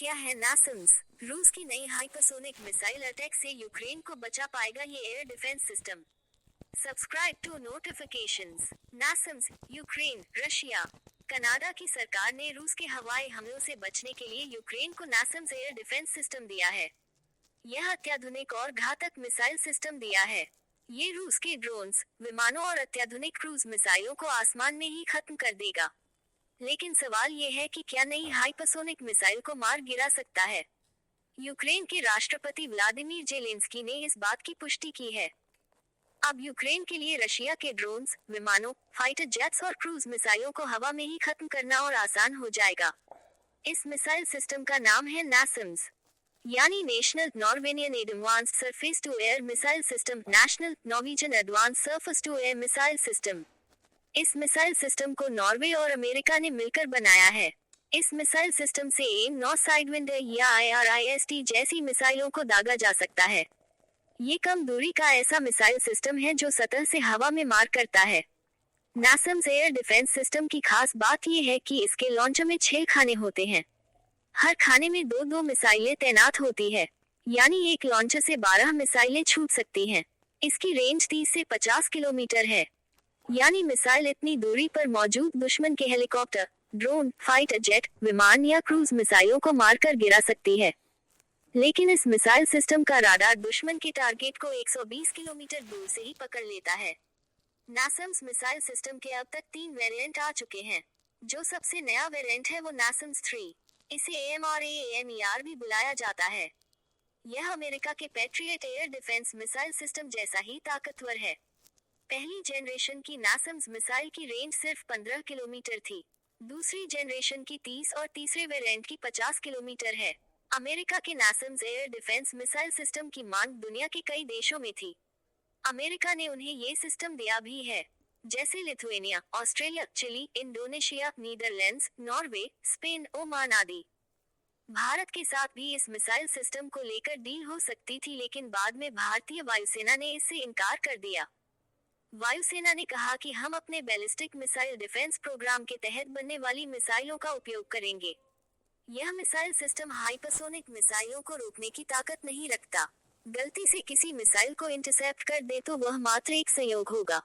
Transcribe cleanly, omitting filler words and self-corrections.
क्या है नासम्स? रूस की नई हाइपरसोनिक मिसाइल अटैक से यूक्रेन को बचा पाएगा ये air defence system? Subscribe to notifications. NASAMS, Ukraine, Russia. Canada की सरकार ने रूस के हवाई हमलों से बचने के लिए यूक्रेन को नासम्स एयर डिफेंस सिस्टम दिया है। यह अत्याधुनिक और घातक मिसाइल सिस्टम दिया है। ये रूस के ड्रोन्स, विमानों और अत्याधुनिक क्रूज मिसाइलों को आसमान में ही खत्म कर देगा। लेकिन सवाल ये है कि क्या नई हाइपरसोनिक मिसाइल को मार गिरा सकता है? यूक्रेन के राष्ट्रपति व्लादिमीर जेलेंस्की ने इस बात की पुष्टि की है। अब यूक्रेन के लिए रशिया के ड्रोन्स, विमानों, फाइटर जेट्स और क्रूज मिसाइलों को हवा में ही खत्म करना और आसान हो जाएगा। इस मिसाइल सिस्टम का नाम है नासम्स, यानी national Norwegian advanced surface to air missile system, national Norwegian advanced surface to air missile system. इस मिसाइल सिस्टम को नॉर्वे और अमेरिका ने मिलकर बनाया है। इस मिसाइल सिस्टम से एम-9 साइडविंडर या IRIS-T जैसी मिसाइलों को दागा जा सकता है। ये कम दूरी का ऐसा मिसाइल सिस्टम है जो सतह से हवा में मार करता है। नासम्स एयर डिफेंस सिस्टम की खास बात यह है कि इसके लॉन्चर में 6 खाने होते हैं। हर खाने में दो मिसाइलें तैनात होती है, यानी एक लॉन्चर से 12 मिसाइलें छूट सकती हैं। इसकी रेंज 30 से 50 किलोमीटर है, यानी मिसाइल इतनी दूरी पर मौजूद दुश्मन के हेलीकॉप्टर, ड्रोन, फाइटर जेट, विमान या क्रूज मिसाइलों को मारकर गिरा सकती है। लेकिन इस मिसाइल सिस्टम का राडार दुश्मन के टारगेट को 120 किलोमीटर दूर से ही पकड़ लेता है। नासम्स मिसाइल सिस्टम के अब तक 3 वेरिएंट आ चुके हैं। जो सबसे नया वेरिएंट है वो नासम्स 3। इसे AMRAAMER भी बुलाया जाता है। यह अमेरिका के patriot air defence missile system जैसा ही ताकतवर है। पहली जनरेशन की नासम्स मिसाइल की रेंज सिर्फ 15 किलोमीटर थी। दूसरी जनरेशन की 30 और तीसरे वेरिएंट की 50 किलोमीटर है। अमेरिका के नासम्स एयर डिफेंस मिसाइल सिस्टम की मांग दुनिया के कई देशों में थी। अमेरिका ने उन्हें ये सिस्टम दिया भी है, जैसे Lithuania, Australia, Chile, Indonesia, Netherlands, Norway, Spain, Oman आदि। भारत के साथ भी इस मिसाइल सिस्टम को लेकर डील हो सकती थी, लेकिन बाद में भारतीय वायुसेना ने इससे इनकार कर दिया। वायुसेना ने कहा कि हम अपने बैलिस्टिक मिसाइल डिफेंस प्रोग्राम के तहत बनने वाली मिसाइलों का उपयोग करेंगे। यह मिसाइल सिस्टम हाइपरसोनिक मिसाइलों को रोकने की ताकत नहीं रखता। गलती से किसी मिसाइल को इंटरसेप्ट कर दे तो वह मात्र एक संयोग होगा।